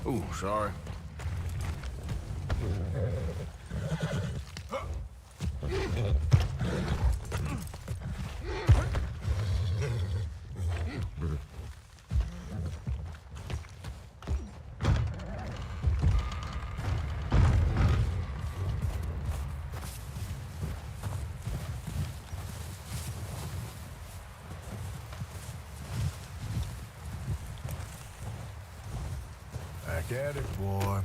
Ooh, sorry. Back at it, boy.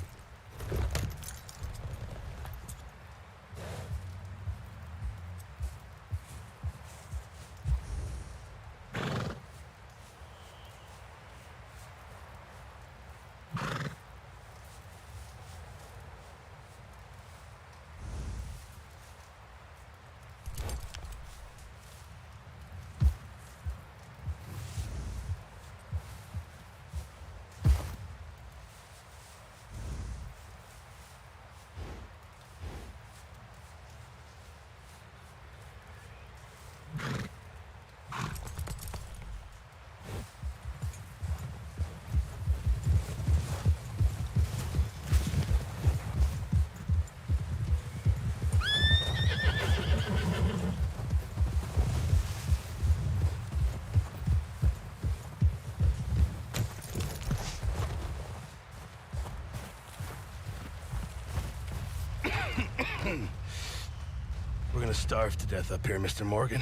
We're gonna starve to death up here, Mr. Morgan.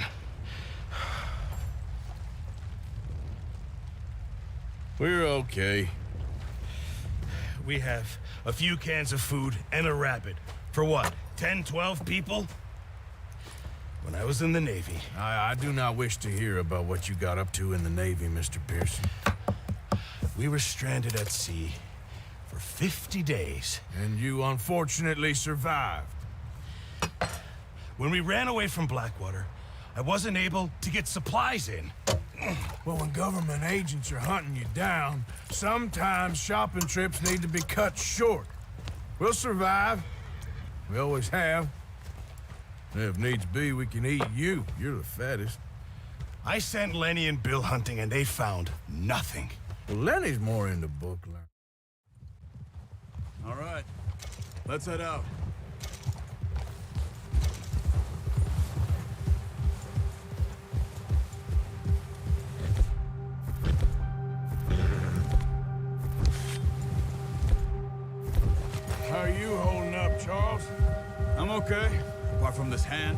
We're okay. We have a few cans of food and a rabbit. For what, 10, 12 people? When I was in the Navy... I do not wish to hear about what you got up to in the Navy, Mr. Pearson. We were stranded at sea for 50 days. And you unfortunately survived. When we ran away from Blackwater, I wasn't able to get supplies in. Well, when government agents are hunting you down, sometimes shopping trips need to be cut short. We'll survive. We always have. And if needs be, we can eat you. You're the fattest. I sent Lenny and Bill hunting, and they found nothing. Well, Lenny's more into book learning. All right. Let's head out. How are you holding up, Charles? I'm okay, apart from this hand.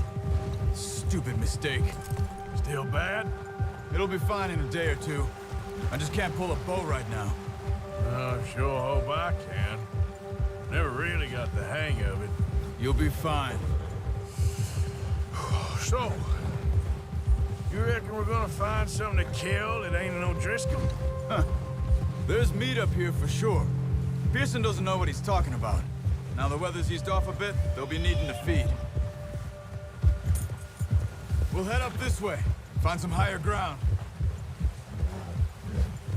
Stupid mistake. Still bad? It'll be fine in a day or two. I just can't pull a bow right now. I sure hope I can. Never really got the hang of it. You'll be fine. So, you reckon we're gonna find something to kill that ain't no Driscoll? Huh. There's meat up here for sure. Pearson doesn't know what he's talking about. Now the weather's eased off a bit, they'll be needing to feed. We'll head up this way, find some higher ground.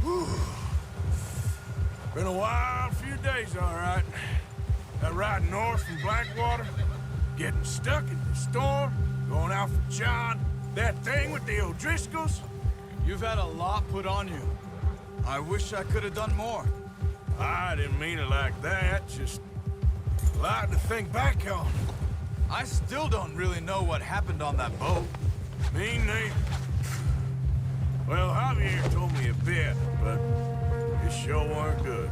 Whew. Been a wild few days, all right. That ride north from Blackwater, getting stuck in the storm, going out for John, that thing with the O'Driscolls. You've had a lot put on you. I wish I could have done more. I didn't mean it like that, just a lot to think back on. I still don't really know what happened on that boat. Me neither. Well, Javier told me a bit, but it sure weren't good.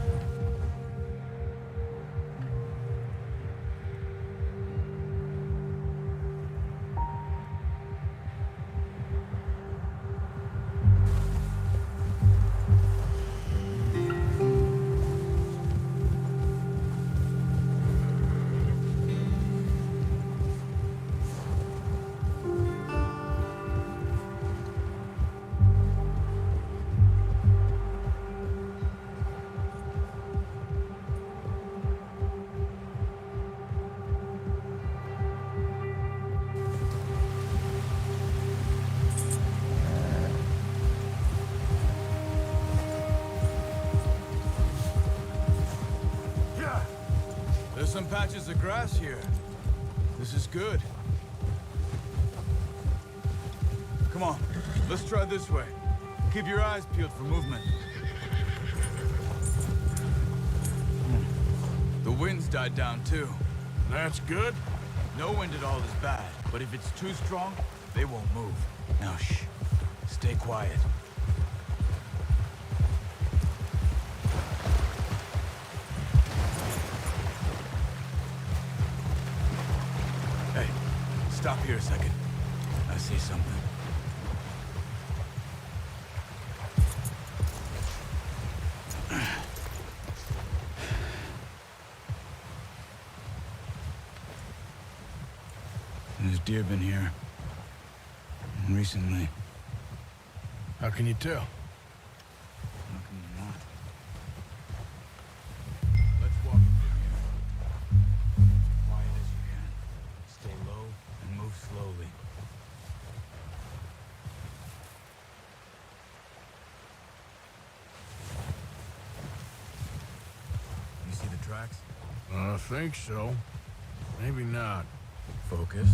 There's some patches of grass here. This is good. Come on, let's try this way. Keep your eyes peeled for movement. wind's died down too. That's good. No wind at all is bad, but if it's too strong, they won't move. Now shh. Stay quiet. Hey, stop here a second. I see something. There's deer been here. Recently. How can you tell? How can you not? Let's walk from here. Quiet as you can. Stay low and move slowly. You see the tracks? I think so. Maybe not. Focus.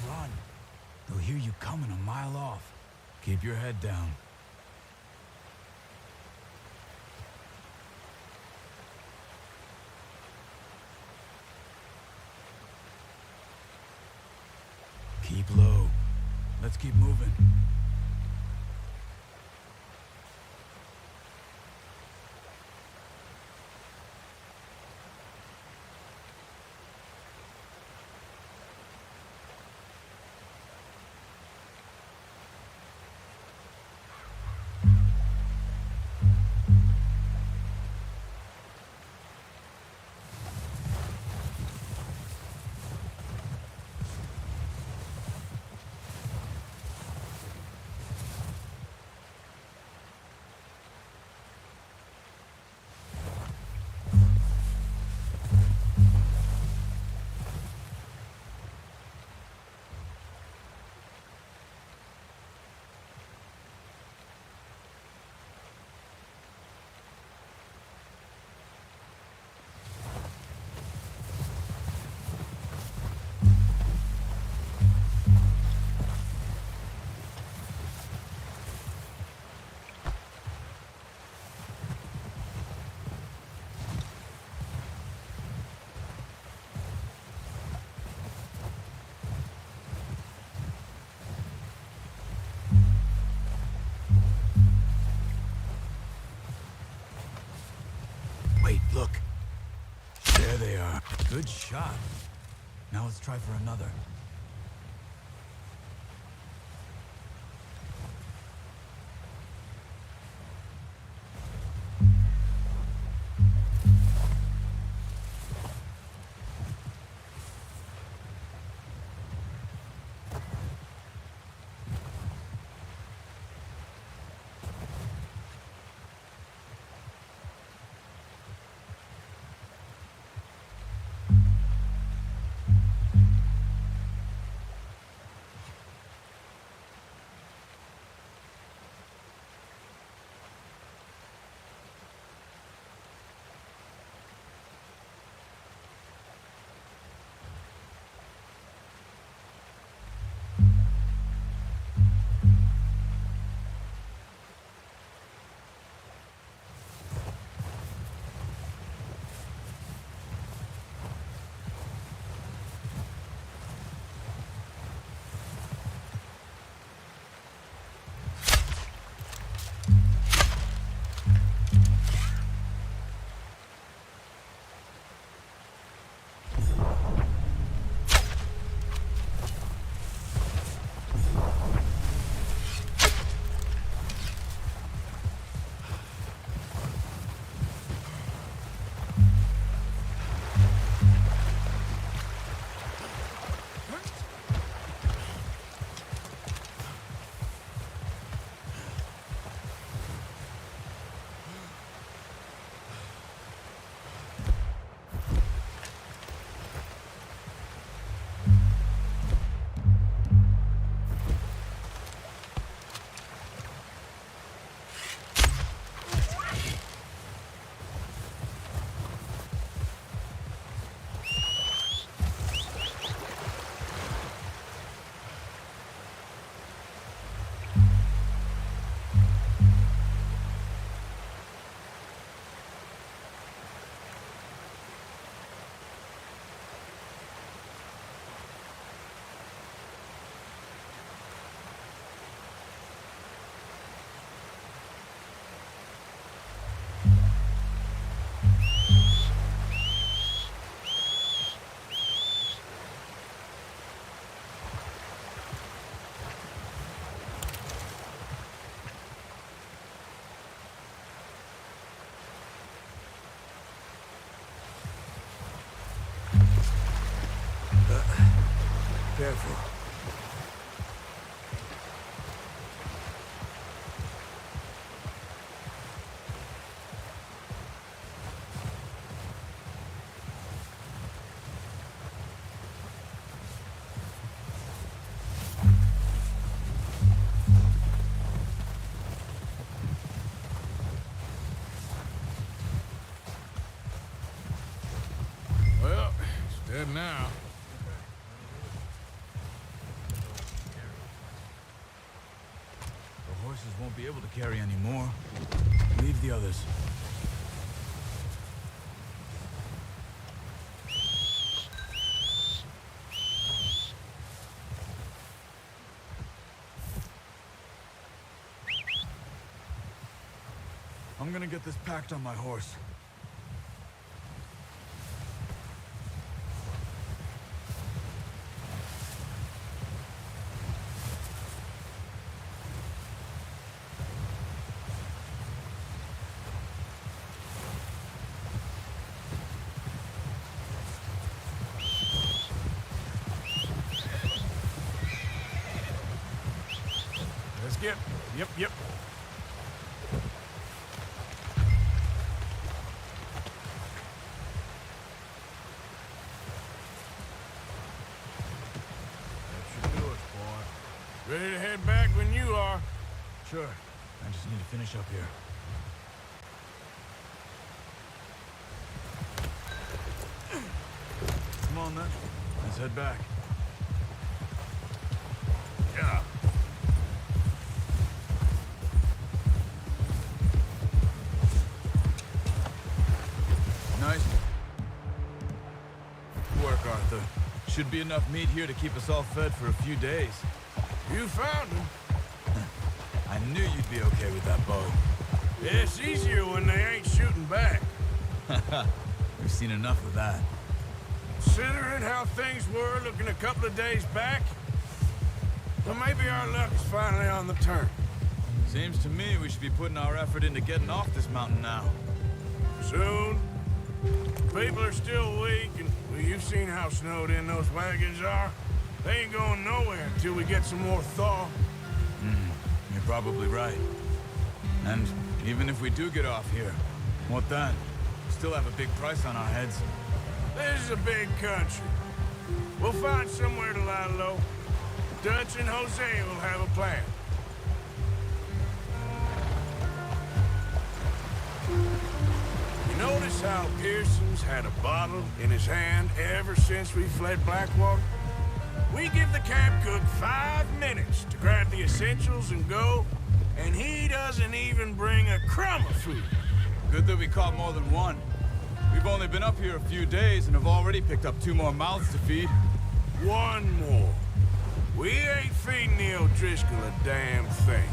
Run. They'll hear you coming a mile off. Keep your head down. Keep low. Let's keep moving. Wait, look. There they are. Good shot. Now let's try for another. Careful. Well, it's dead now. The horses won't be able to carry any more. Leave the others. I'm gonna get this packed on my horse. Let's get... Yep. That should do it, boy. Ready to head back when you are. Sure. I just need to finish up here. Come on, then. Let's head back. Yeah. Nice work, Arthur. Should be enough meat here to keep us all fed for a few days. You found him. I knew you'd be okay with that bow. It's easier when they ain't shooting back. We've seen enough of that. Considering how things were looking a couple of days back, well, maybe our luck is finally on the turn. Seems to me we should be putting our effort into getting off this mountain now. Soon. People are still weak, and well, you've seen how snowed in those wagons are. They ain't going nowhere until we get some more thaw. You're probably right. And even if we do get off here, what then? Still have a big price on our heads. This is a big country. We'll find somewhere to lie low. Dutch and Jose will have a plan. You notice how Pearson's had a bottle in his hand ever since we fled Blackwater? We give the camp cook 5 minutes to grab the essentials and go, and he doesn't even bring a crumb of food. Good that we caught more than one. We've only been up here a few days and have already picked up 2 more mouths to feed. One more. We ain't feeding the O'Driscoll a damn thing.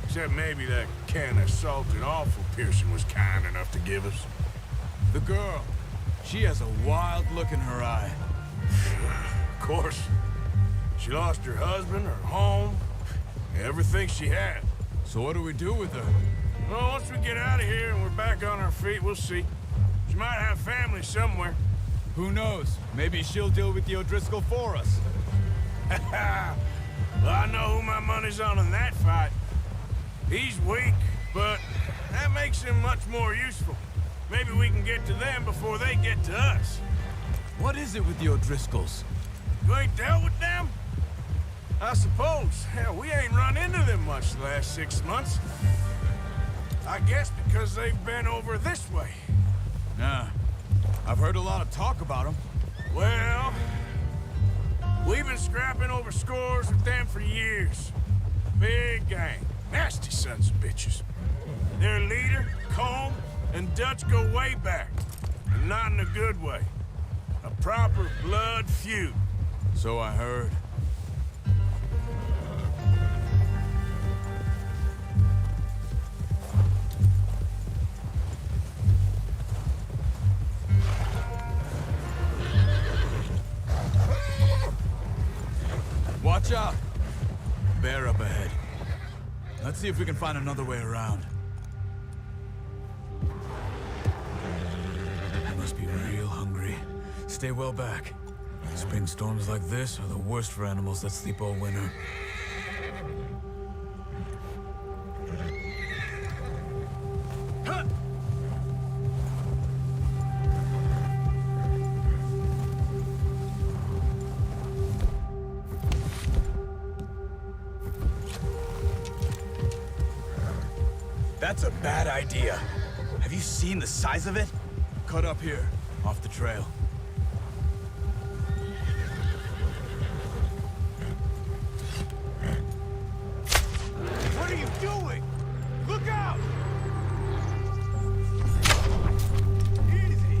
Except maybe that can of salted offal Pearson was kind enough to give us. The girl, she has a wild look in her eye. Of course. She lost her husband, her home, everything she had. So what do we do with her? Well, once we get out of here and we're back on our feet, we'll see. She might have family somewhere. Who knows? Maybe she'll deal with the O'Driscoll for us. Well, I know who my money's on in that fight. He's weak, but that makes him much more useful. Maybe we can get to them before they get to us. What is it with the O'Driscolls? You ain't dealt with them? I suppose. Hell, we ain't run into them much the last 6 months. I guess because they've been over this way. Nah. I've heard a lot of talk about them. Well, we've been scrapping over scores with them for years. Big gang. Nasty sons of bitches. Their leader, Combe, and Dutch go way back. And not in a good way. A proper blood feud. So I heard. Watch out! Bear up ahead. Let's see if we can find another way around. You must be real hungry. Stay well back. Spring storms like this are the worst for animals that sleep all winter. That's a bad idea. Have you seen the size of it? Cut up here, off the trail. What are you doing? Look out! Easy!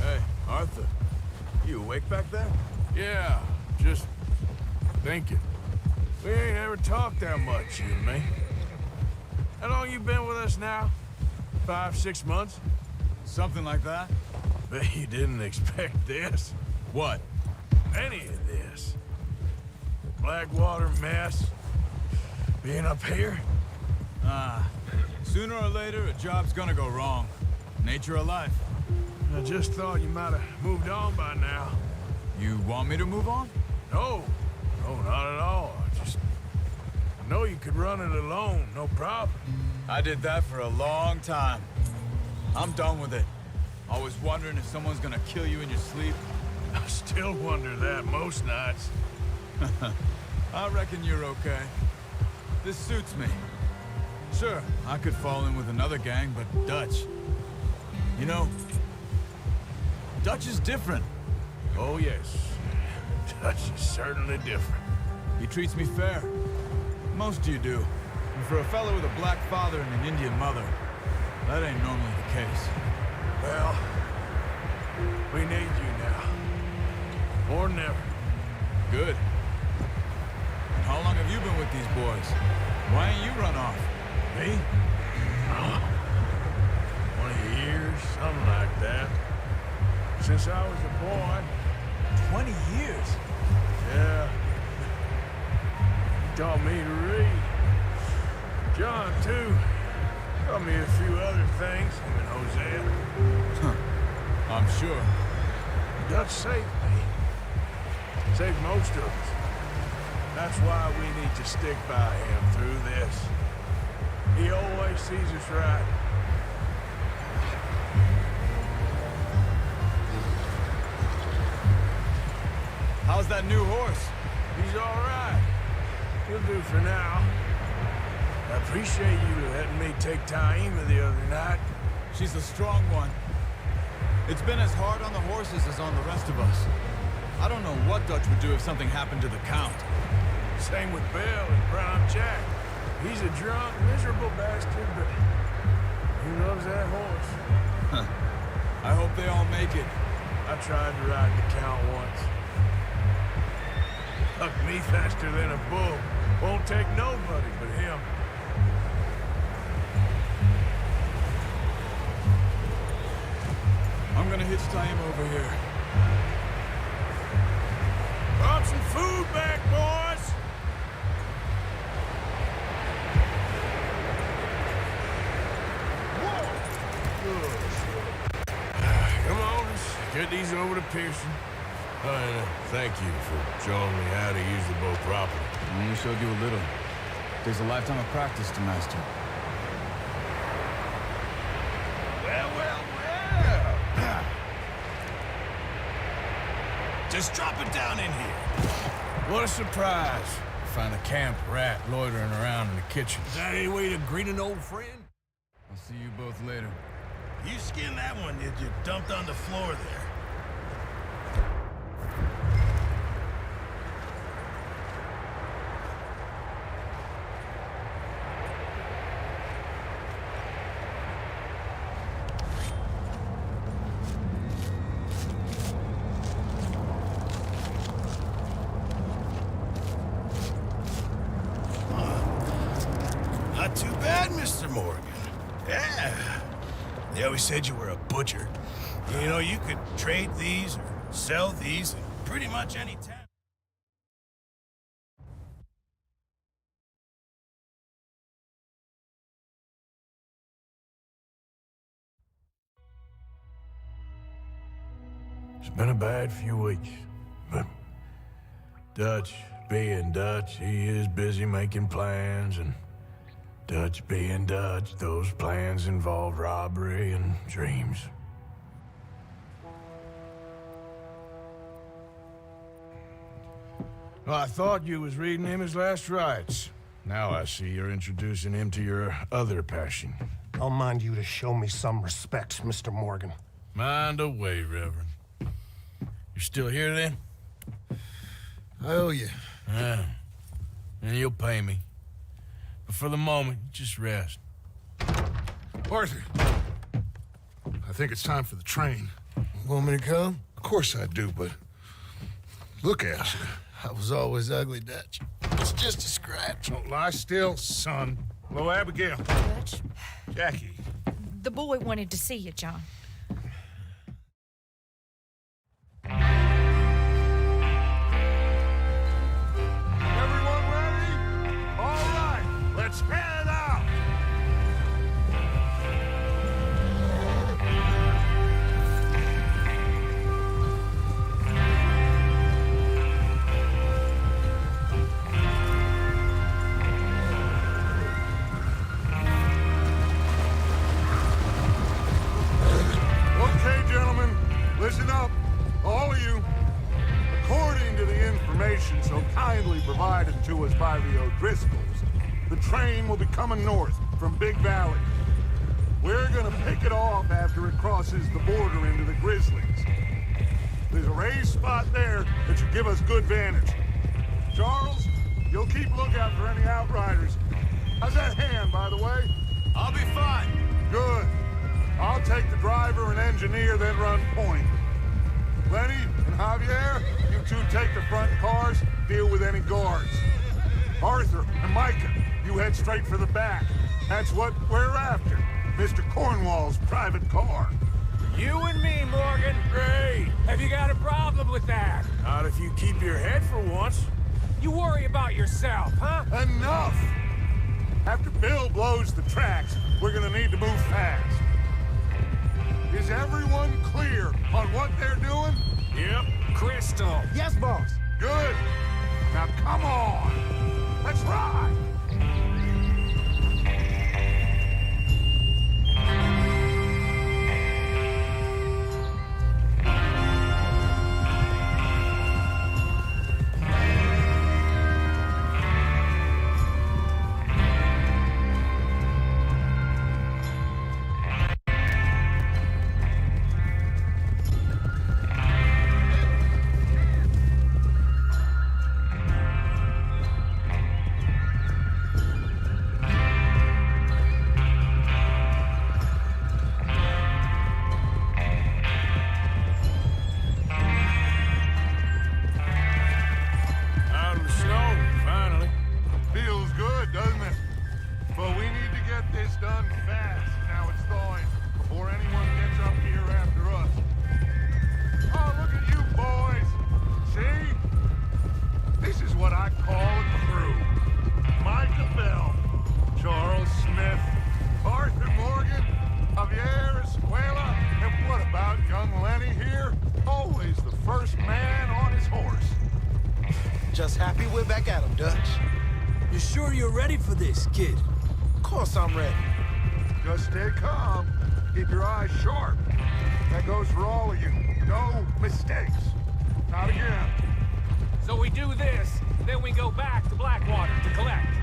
Hey, Arthur. You awake back there? Yeah, just thinking. We ain't ever talked that much, you and me. How long you been with us now? 5, 6 months? Something like that? Bet you didn't expect this. What? Any of this. Blackwater mess. Being up here? Sooner or later, a job's gonna go wrong. Nature of life. I just thought you might have moved on by now. You want me to move on? No, not at all. I know you could run it alone, no problem. I did that for a long time. I'm done with it. Always wondering if someone's gonna kill you in your sleep. I still wonder that most nights. I reckon you're okay. This suits me. Sure, I could fall in with another gang, but Dutch... You know, Dutch is different. Oh, yes. Dutch is certainly different. He treats me fair. Most of you do. And for a fellow with a black father and an Indian mother, that ain't normally the case. Well, we need you now. More than ever. Good. And how long have you been with these boys? Why ain't you run off? Me? 20 years, something like that. Since I was a boy. 20 years? Yeah. He taught me to read. John, too. Taught me a few other things, him and Hosea. I'm sure. Dutch saved me. Saved most of us. That's why we need to stick by him through this. He always sees us right. How's that new horse? He's all right. He'll do for now. I appreciate you letting me take Taima the other night. She's a strong one. It's been as hard on the horses as on the rest of us. I don't know what Dutch would do if something happened to the Count. Same with Bill and Brown Jack. He's a drunk, miserable bastard, but he loves that horse. I hope they all make it. I tried to ride the Count once. Hucked me faster than a bull. Won't take nobody but him. gonna hitch tie him over here. Brought some food back, boys! Come on, let's get these over to Pearson. Thank you for showing me how to use the boat properly. We showed you a little. Takes a lifetime of practice to master. Well. Just drop it down in here. What a surprise. Find a camp rat loitering around in the kitchen. Is that any way to greet an old friend? I'll see you both later. You skinned that one, did you? Dumped on the floor there. Not too bad, Mr. Morgan. Yeah. They always said you were a butcher. You know, you could trade these or sell these in pretty much any town. It's been a bad few weeks, but Dutch being Dutch, he is busy making plans, and Dutch being Dutch, those plans involve robbery and dreams. Well, I thought you was reading him his last rites. Now I see you're introducing him to your other passion. I'll mind you to show me some respect, Mr. Morgan. Mind away, Reverend. You still here, then? I owe you. Yeah. And you'll pay me. But for the moment, just rest. Arthur, I think it's time for the train. Want me to come? Of course I do, but look at you. I was always ugly, Dutch. It's just a scratch. Don't lie still, son. Hello, Abigail. Dutch, Jackie. the boy wanted to see you, John. Everyone ready? All right, let's head out. Okay, gentlemen, listen up, all of you. According to the information so kindly provided to us by the O'Driscolls, the train will be coming north from Big Valley. We're gonna pick it off after it crosses the border into the Grizzlies. There's a raised spot there that should give us good vantage. Charles, you'll keep lookout for any outriders. How's that hand, by the way? I'll be fine. Good. I'll take the driver and engineer, then run point. Lenny and Javier, you two take the front cars, deal with any guards. Arthur and Micah, you head straight for the back. That's what we're after. Mr. Cornwall's private car. You and me, Morgan. Great. Have you got a problem with that? Not if you keep your head for once. You worry about yourself, huh? Enough! After Bill blows the tracks, we're gonna need to move fast. Is everyone clear on what they're doing? Yep. Crystal. Yes, boss. Good. Now come on. Let's ride. us happy, we're back at 'em, Dutch. You sure you're ready for this, kid? Of course I'm ready. Just stay calm. Keep your eyes sharp. That goes for all of you. No mistakes. Not again. So we do this, then we go back to Blackwater to collect.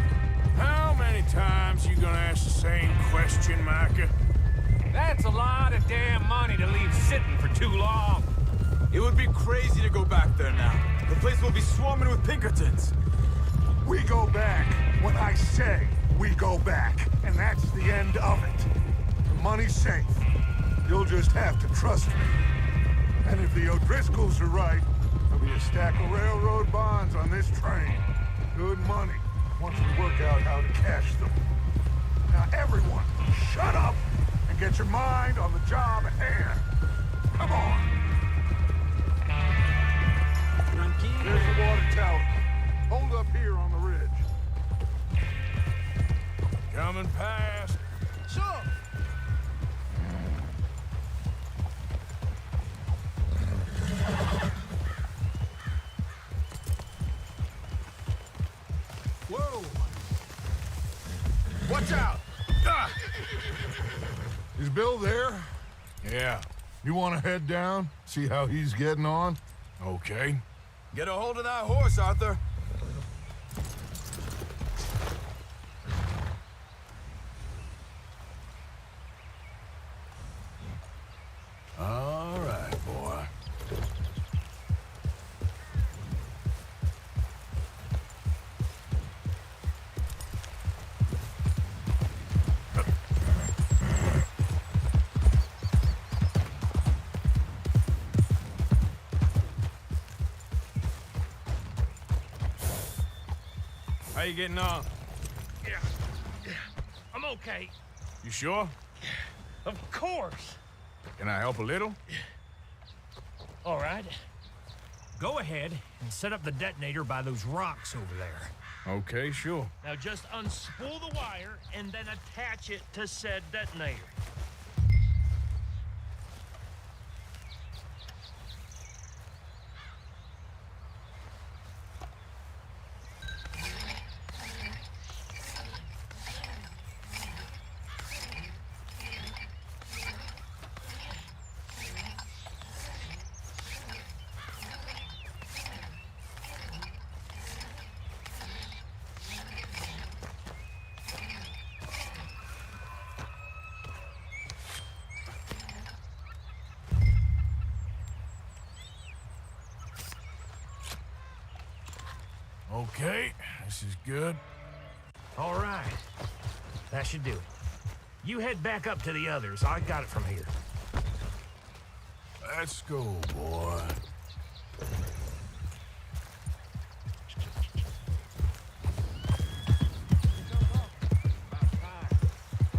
How many times you gonna ask the same question, Micah? That's a lot of damn money to leave sitting for too long. It would be crazy to go back there now. The place will be swarming with Pinkertons. We go back when I say we go back, and that's the end of it. The money's safe. You'll just have to trust me. And if the O'Driscolls are right, there'll be a stack of railroad bonds on this train. Good money, once we work out how to cash them. Now everyone, shut up and get your mind on the job at hand. Come on. There's the water tower. Hold up here on the ridge. Coming past. Sure. Whoa! Watch out! Ah! Is Bill there? Yeah, You want to head down? See how he's getting on? okay. Get a hold of that horse, Arthur. All right, boy. How you getting on? Yeah. I'm okay. You sure? Of course. Can I help a little? All right. Go ahead and set up the detonator by those rocks over there. Okay, sure. Now just unspool the wire and then attach it to said detonator. Okay, this is good. All right. That should do it. You head back up to the others. I got it from here. Let's go, boy.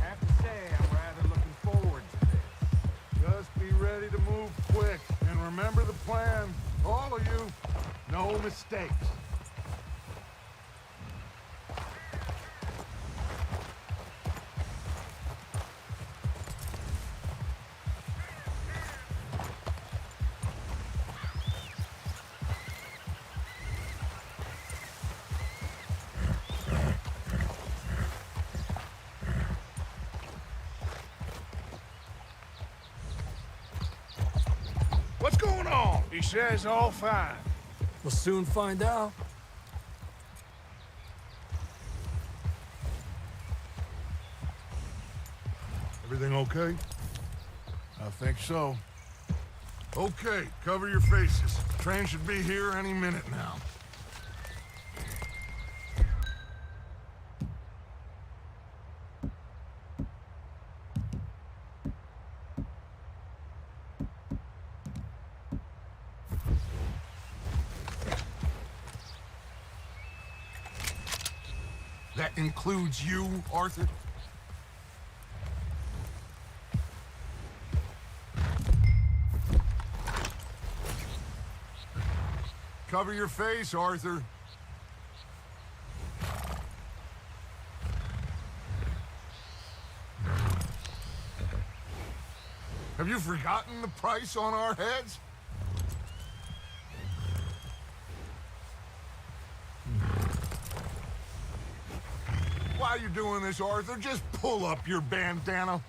Have to say, I'm rather looking forward to this. Just be ready to move quick, and remember the plan. All of you, no mistakes. What's going on? He says all fine. We'll soon find out. Everything okay? I think so. Okay, cover your faces. Train should be here any minute now. That includes you, Arthur? Cover your face, Arthur. Have you forgotten the price on our heads? why you're doing this, Arthur. Just pull up your bandana.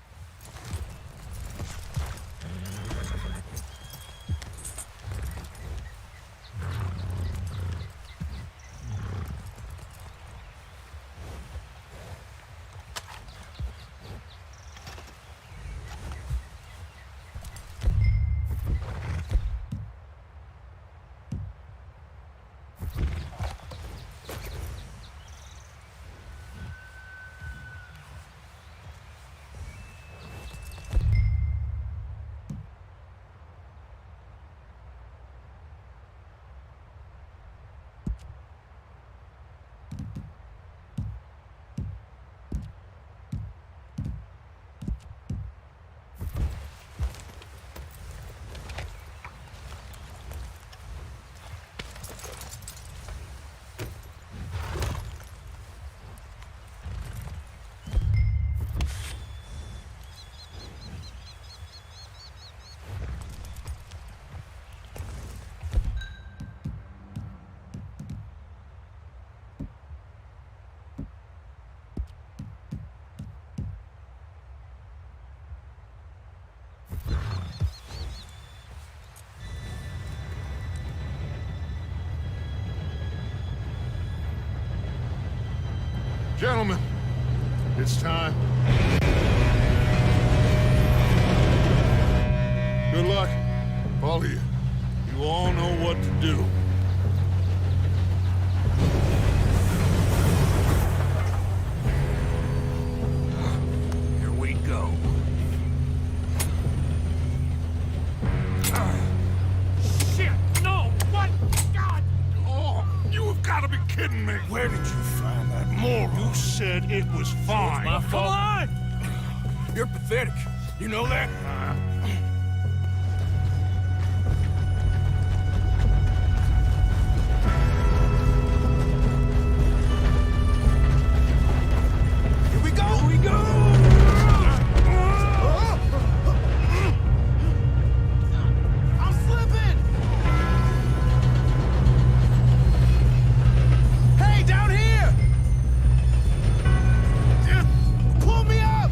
Gentlemen, it's time. Good luck, all of you. You all know what to do. Here we go. Shit! No! What? God! Oh, you have got to be kidding me. Where did you find that moron? You said it was fine. My Come fault. on! You're pathetic. You know that? Here we go! Here we go! I'm slipping! Hey, down here! Just pull me up!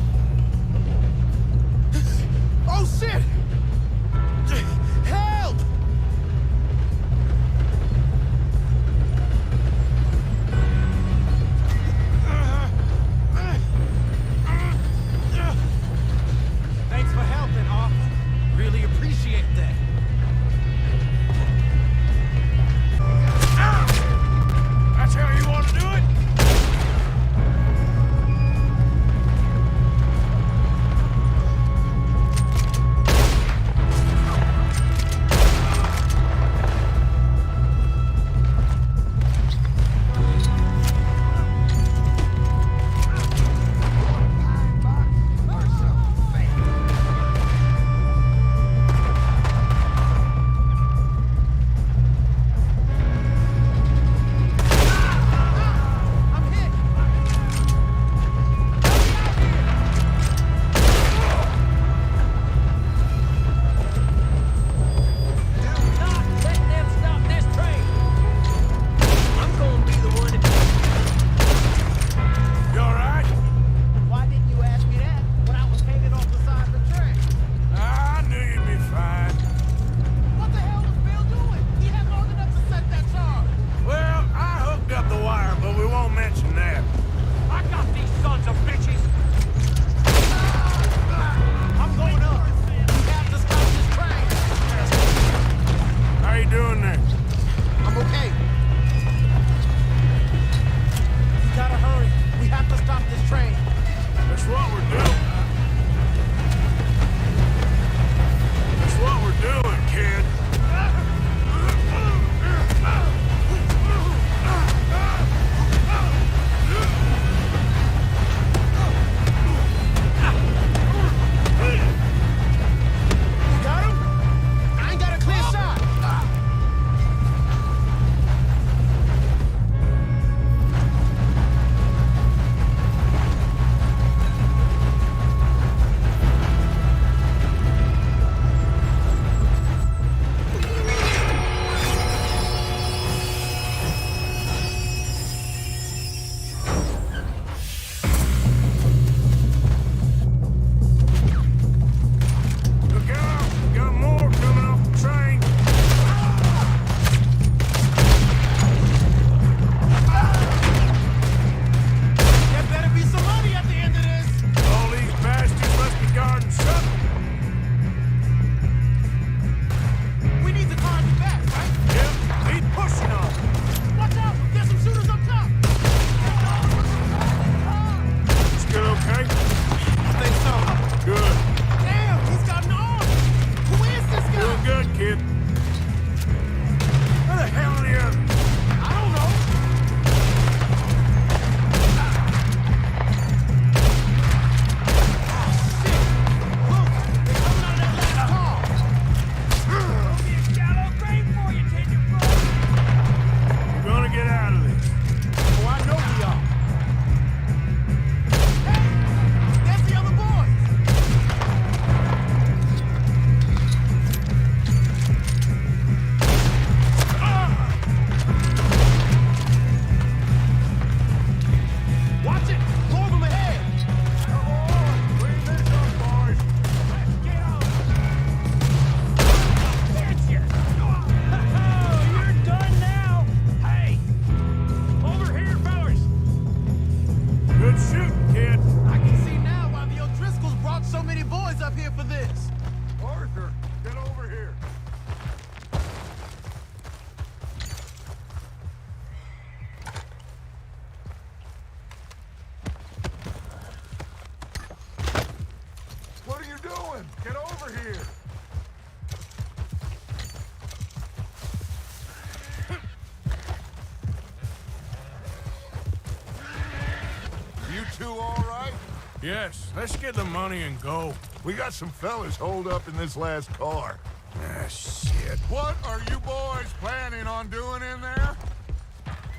Yes, let's get the money and go. We got some fellas holed up in this last car. Ah, shit. What are you boys planning on doing in there?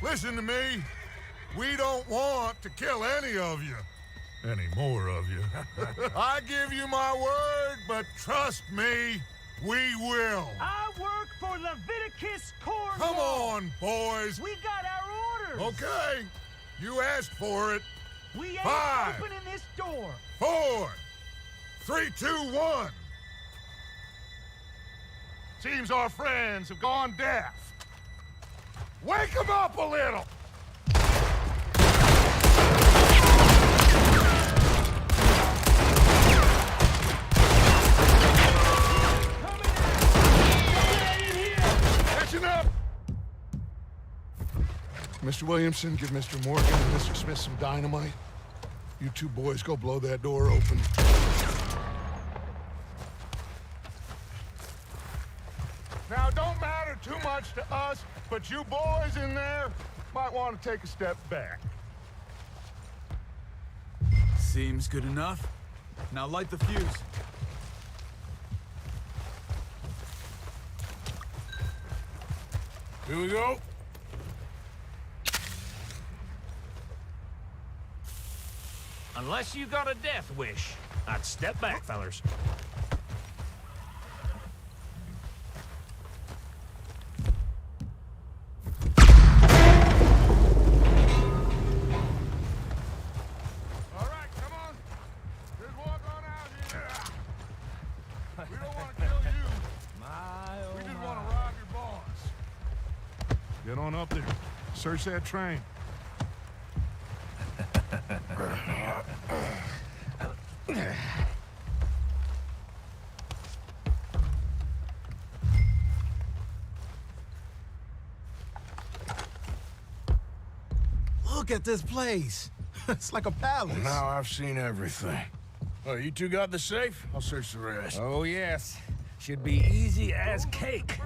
Listen to me. We don't want to kill any of you. Any more of you. I give you my word, but trust me, we will. I work for Leviticus Cornwall. Come on, boys. We got our orders. Okay. You asked for it. We ain't 5, opening this door. 4, 3, 2, 1. Seems our friends have gone deaf. Wake them up a little. Listen up. Mr. Williamson, give Mr. Morgan and Mr. Smith some dynamite. You two boys go blow that door open. Now, don't matter too much to us, but you boys in there might want to take a step back. Seems good enough. Now light the fuse. Here we go. Unless you got a death wish, I'd step back, fellers. All right, come on. Just walk on out here. We don't want to kill you. We just want to rob your boss. Get on up there. Search that train. Look at this place. It's like a palace. Now I've seen everything. Oh, you two got the safe? I'll search the rest. Oh, yes. Should be easy as cake.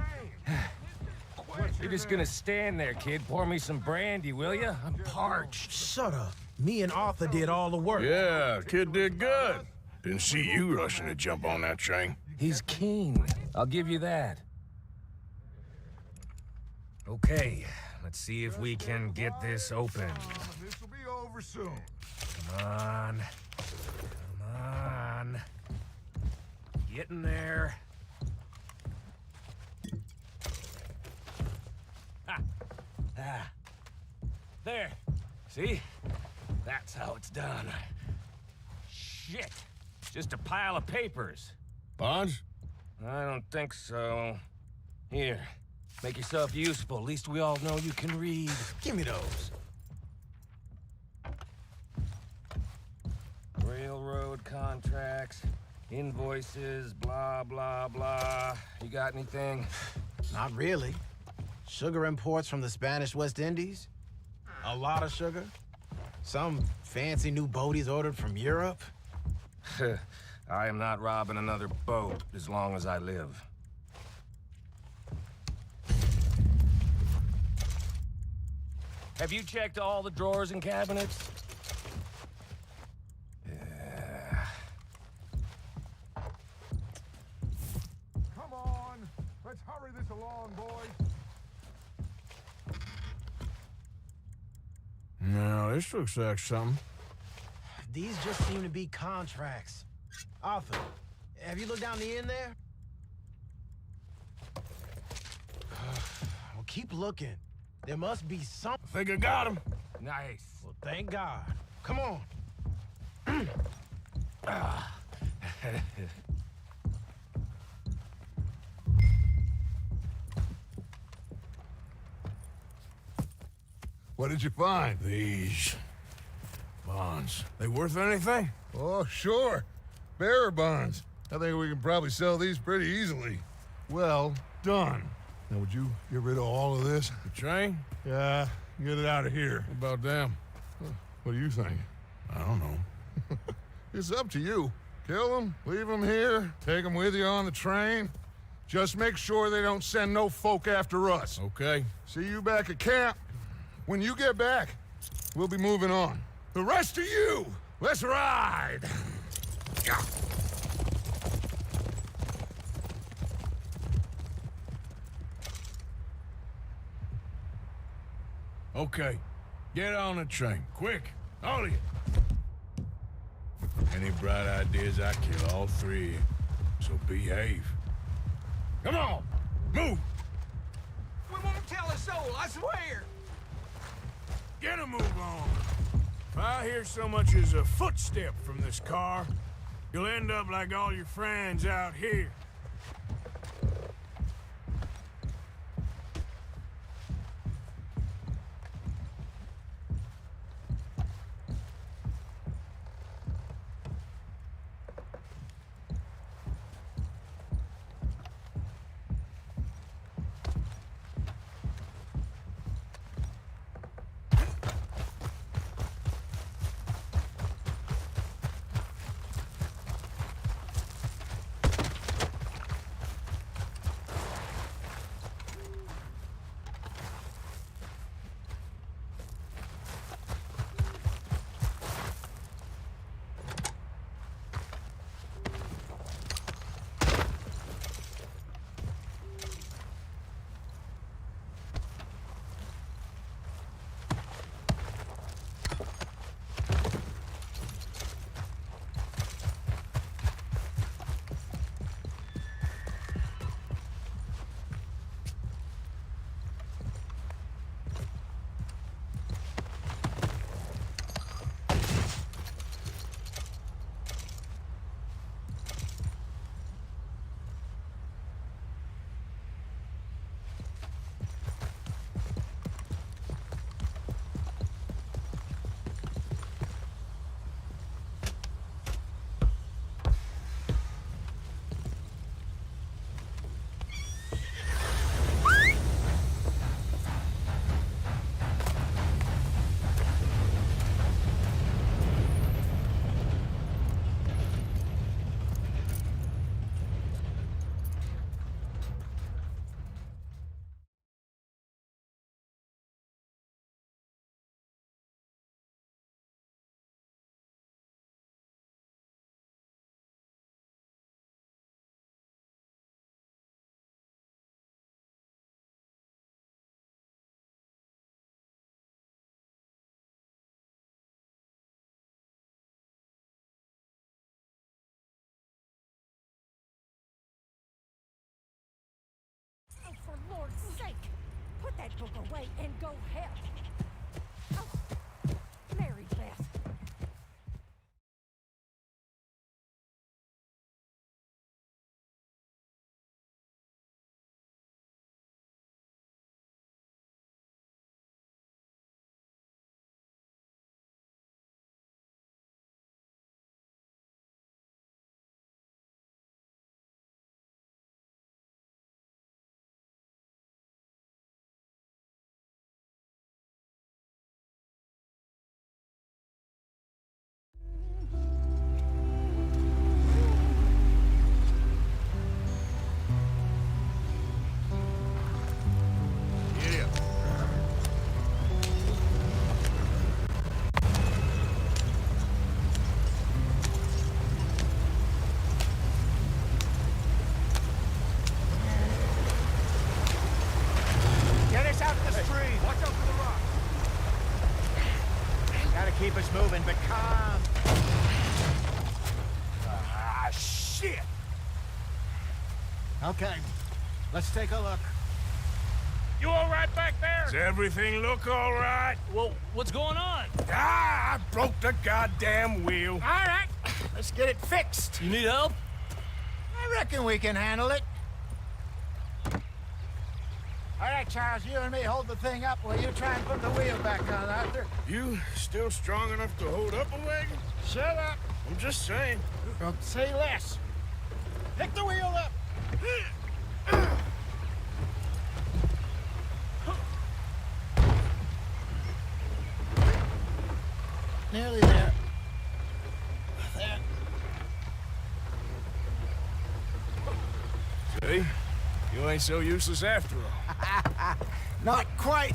You're just gonna stand there, kid. Pour me some brandy, will you? I'm parched. Shut up. Me and Arthur did all the work. Yeah, kid did good. Didn't see you rushing to jump on that train. He's keen. I'll give you that. Okay, let's see if we can get this open. This will be over soon. Come on. Come on. Get in there. Ah. There. See? That's how it's done. Shit. Just a pile of papers. Bonds? I don't think so. Here. Make yourself useful. At least we all know you can read. Give me those. Railroad contracts, invoices, blah, blah, blah. You got anything? Not really. Sugar imports from the Spanish West Indies. A lot of sugar. Some fancy new boat he's ordered from Europe. I am not robbing another boat as long as I live. Have you checked all the drawers and cabinets? Yeah. Come on. Let's hurry this along, boys. No, this looks like something. These just seem to be contracts. Arthur, have you looked down the end there? Well, keep looking. There must be some. I think I got him. Nice. Well, thank God. Come on. What did you find? These bonds. They worth anything? Oh, sure. Bearer bonds. I think we can probably sell these pretty easily. Well done. Now, would you get rid of all of this? The train? Yeah, get it out of here. What about them? What do you think? I don't know. It's up to you. Kill them, leave them here, take them with you on the train. Just make sure they don't send no folk after us. Okay. See you back at camp. When you get back, we'll be moving on. The rest of you, Let's ride! Okay, get on the train, quick, all of you. Any bright ideas, I kill all three of you, so behave. Come on, move! We won't tell a soul, I swear! Get a move on. If I hear so much as a footstep from this car, you'll end up like all your friends out here. For Lord's sake, put that book away and go help. Oh, Mary Beth. Keep us moving, but calm. Ah, shit! Okay, let's take a look. You all right back there? Does everything look all right? Well, what's going on? Ah, I broke the goddamn wheel. All right, let's get it fixed. You need help? I reckon we can handle it. All right, Charles, you and me hold the thing up while you try and put the wheel back on, Arthur. You still strong enough to hold up a wagon? Shut up. I'm just saying. Don't say less. Pick the wheel up. Nearly there. There. See? You ain't so useless after all. Not quite.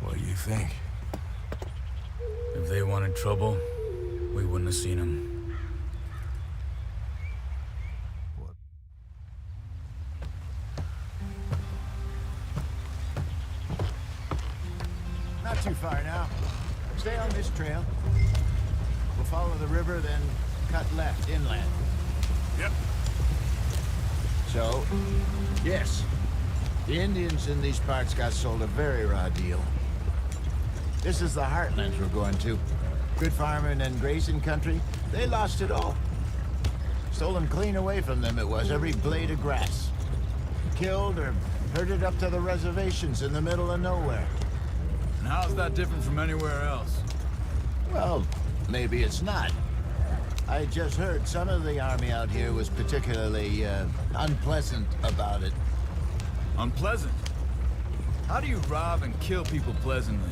What do you think? If they wanted trouble, we wouldn't have seen them. What? Not too far now. Stay on this trail. We'll follow the river, then cut left, inland. Yep. So, yes, the Indians in these parts got sold a very raw deal. This is the heartlands we're going to. Good farming and grazing country, they lost it all. Stolen clean away from them it was, every blade of grass. Killed or herded up to the reservations in the middle of nowhere. And how's that different from anywhere else? Well, maybe it's not. I just heard some of the army out here was particularly, unpleasant about it. Unpleasant? How do you rob and kill people pleasantly?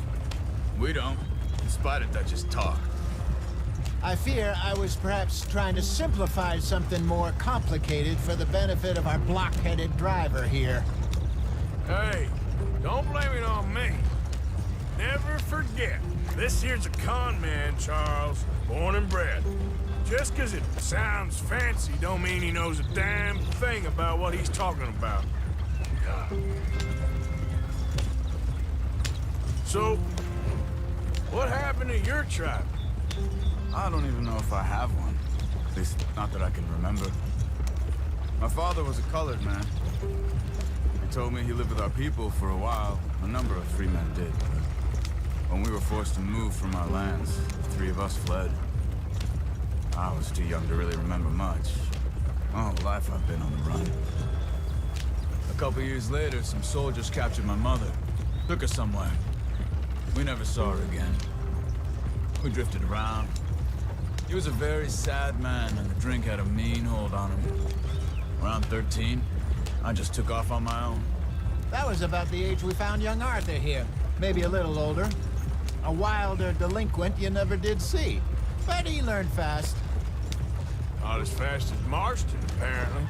We don't, in spite of Dutch's talk. I fear I was perhaps trying to simplify something more complicated for the benefit of our block-headed driver here. Hey, don't blame it on me. Never forget, this here's a con man, Charles, born and bred. Just 'cause it sounds fancy don't mean he knows a damn thing about what he's talking about. So, what happened to your tribe? I don't even know if I have one. At least, not that I can remember. My father was a colored man. He told me he lived with our people for a while. A number of free men did. When we were forced to move from our lands, the three of us fled. I was too young to really remember much. My whole life I've been on the run. A couple years later, some soldiers captured my mother. Took her somewhere. We never saw her again. We drifted around. He was a very sad man, and the drink had a mean hold on him. Around 13, I just took off on my own. That was about the age we found young Arthur here. Maybe a little older. A wilder delinquent you never did see. But he learned fast. Not as fast as Marston, apparently.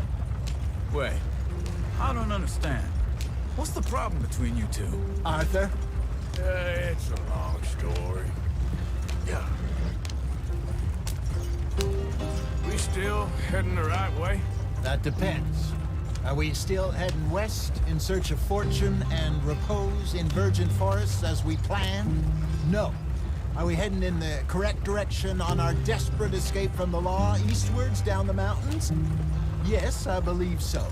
Wait, I don't understand. What's the problem between you two? Arthur? It's a long story. Yeah. We still heading the right way? That depends. Are we still heading west in search of fortune and repose in virgin forests as we planned? No. Are we heading in the correct direction on our desperate escape from the law eastwards down the mountains? Yes, I believe so.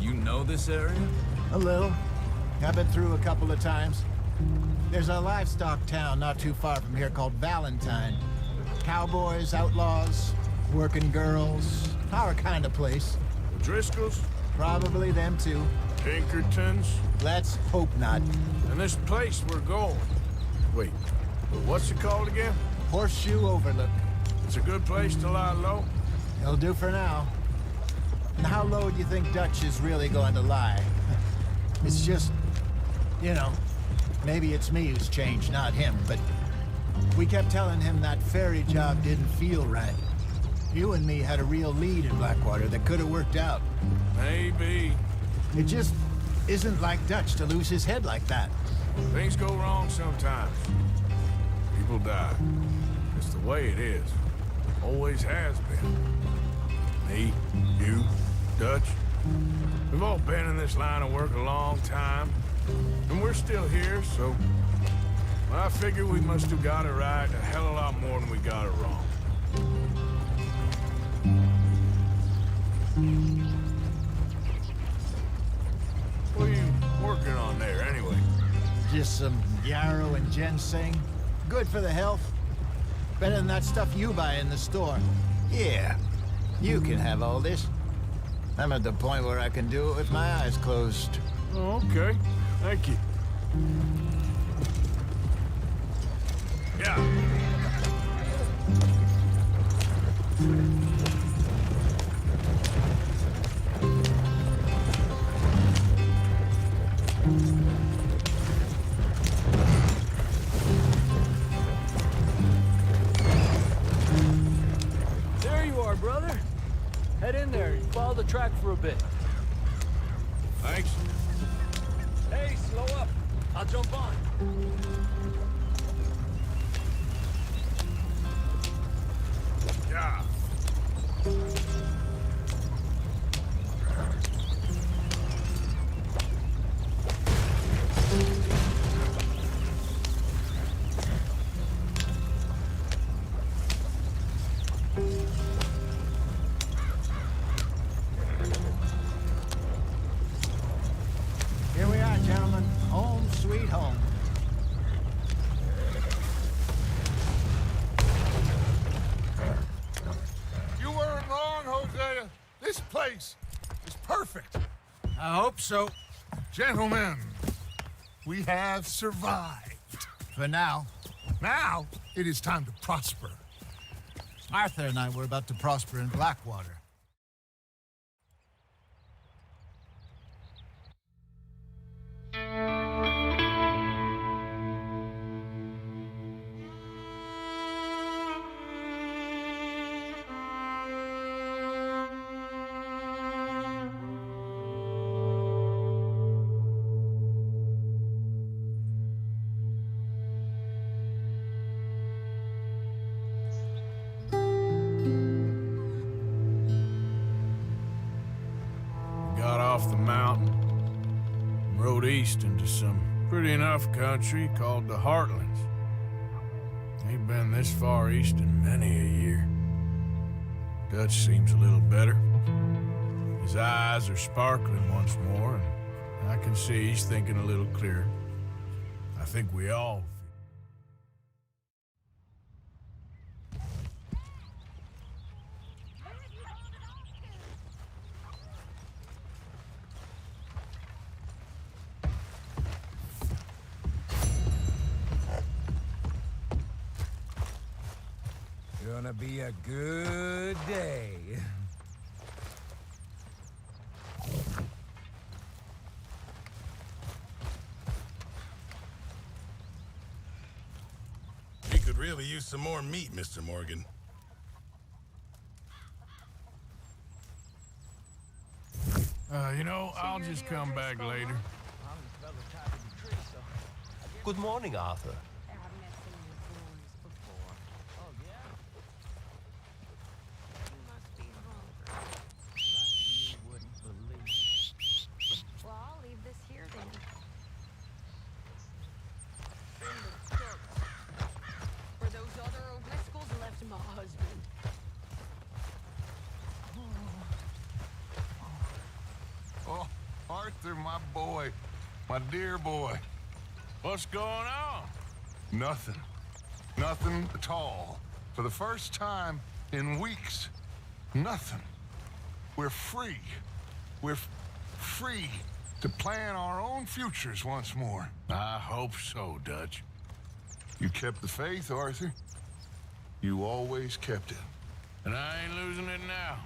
You know this area? A little. I've been through a couple of times. There's a livestock town not too far from here called Valentine. Cowboys, outlaws, working girls, our kind of place. The Driscolls? Probably them too. Pinkertons? Let's hope not. And this place we're going. Wait, what's it called again? Horseshoe Overlook. It's a good place to lie low? It'll do for now. And how low do you think Dutch is really going to lie? It's just, you know, maybe it's me who's changed, not him, but we kept telling him that ferry job didn't feel right. You and me had a real lead in Blackwater that could have worked out. Maybe. It just isn't like Dutch to lose his head like that. Things go wrong sometimes. People die. It's the way it is. Always has been. Me, you, Dutch. We've all been in this line of work a long time. And we're still here, so... well, I figure we must have got it right a hell of a lot more than we got it wrong. What are you working on there, anyway? Just some yarrow and ginseng. Good for the health. Better than that stuff you buy in the store. Yeah, you can have all this. I'm at the point where I can do it with my eyes closed. Oh, okay. Thank you. Yeah. There you are, brother. Head in there and follow the track for a bit. Thanks. Hey, slow up. I'll jump on. home. You weren't wrong, Hosea. This place is perfect. I hope so. Gentlemen, we have survived. For now, Now, it is time to prosper. Arthur and I were about to prosper in Blackwater. Got off the mountain, rode east into some pretty enough country called the Heartlands. Ain't been this far east in many a year. Dutch seems a little better. His eyes are sparkling once more, and I can see he's thinking a little clearer. I think we all feel. Gonna be a good day. We could really use some more meat, Mr. Morgan. You know, I'll just come back later. Good morning, Arthur. Well, I'll leave this here then. Where those other O'Driscolls left my husband. Oh, Arthur, my boy. My dear boy. What's going on? Nothing. Nothing at all. For the first time in weeks, nothing. We're free. We're free to plan our own futures once more. I hope so, Dutch. You kept the faith, Arthur. You always kept it. And I ain't losing it now.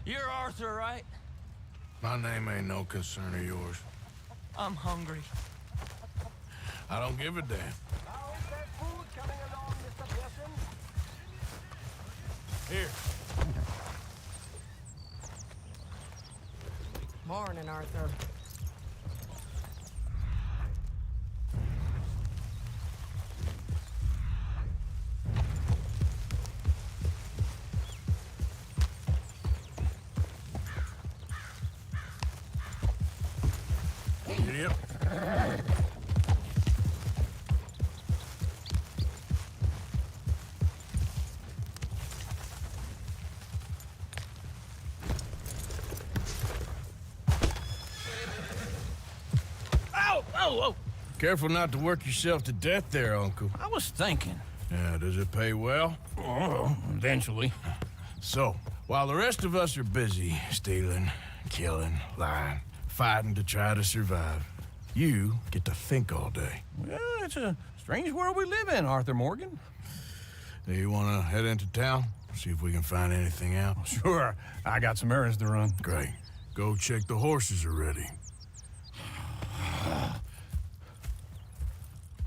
You're Arthur, right? My name ain't no concern of yours. I'm hungry. I don't give a damn. How is that food coming along, Mr. Pearson? Here. Morning, Arthur. Yep. Ow! Oh! Careful not to work yourself to death there, Uncle. I was thinking. Yeah, does it pay well? Oh, eventually. So, While the rest of us are busy stealing, killing, lying, fighting to try to survive, you get to think all day. Well, it's a strange world we live in, Arthur Morgan. Do you want to head into town? See if we can find anything out? Sure. I got some errands to run. Great. Go check the horses are ready.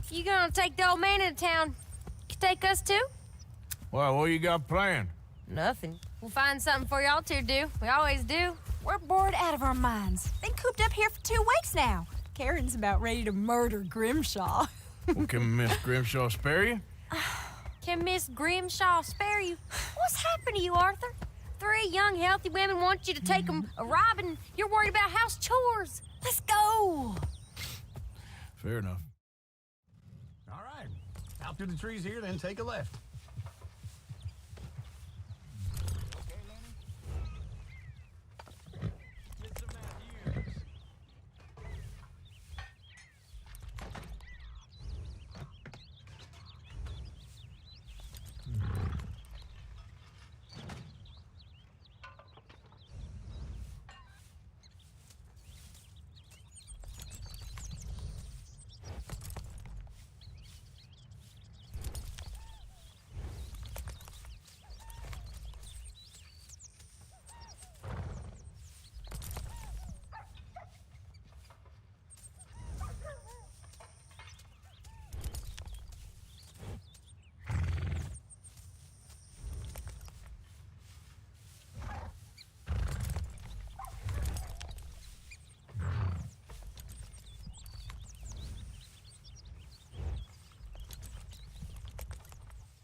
You gonna take the old man into town? You take us too? Well, what you got planned? Nothing. We'll find something for y'all to do. We always do. We're bored out of our minds. Been cooped up here for 2 weeks now. Karen's about ready to murder Grimshaw. Well, can Miss Grimshaw spare you? Can Miss Grimshaw spare you? What's happened to you, Arthur? 3 young, healthy women want you to take them a robbing. You're worried about house chores. Let's go. Fair enough. All right. Out through the trees here, then take a left.